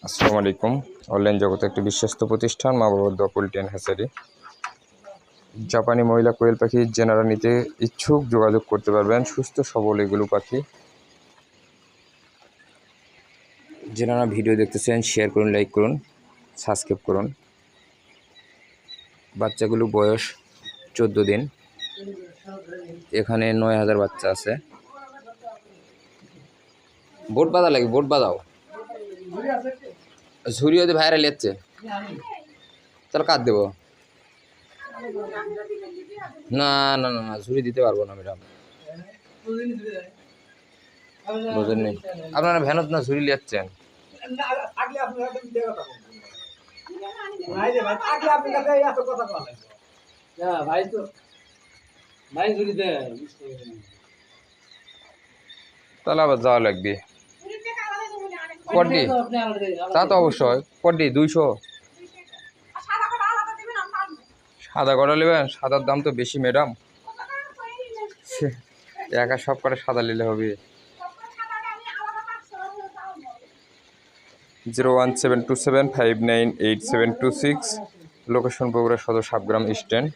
আসসালামু আলাইকুম। অনলাইন জগতে একটি বিশ্বস্ত প্রতিষ্ঠান মা বাবার দোয়া পোল্ট্রি অ্যান্ড হ্যাচারি। জাপানি মহিলা কোয়েল পাখি যেনারা নিতে ইচ্ছুক যোগাযোগ করতে পারবেন। সুস্থ সবল এগুলো পাখি যেনারা ভিডিও দেখতেছেন শেয়ার করুন, লাইক করুন, সাবস্ক্রাইব করুন। বাচ্চাগুলো বয়স 14 দিন। এখানে 9000 বাচ্চা আছে। বোট বাঁধা লাগে, বোট বাঁধাও। ঝুড়ি হতে ভাইরাল যাচ্ছে, তাহলে কাট দেবো। না না না না, ঝুড়ি দিতে পারবো না ম্যাডাম, বুঝেন নি? আপনারা ভ্যানত না ঝুড়ি যাচ্ছেন। তাহলে আবার যাওয়া লাগবে। কডি তা তো অবশ্যই, কডি 200। সাদা কটা নেবেন? সাদার দাম তো বেশি ম্যাডাম। একা সব করে সাদা নিলে হবে। 01727598726। লোকেশন বগুড়া সদর সাবগ্রাম স্ট্যান্ড।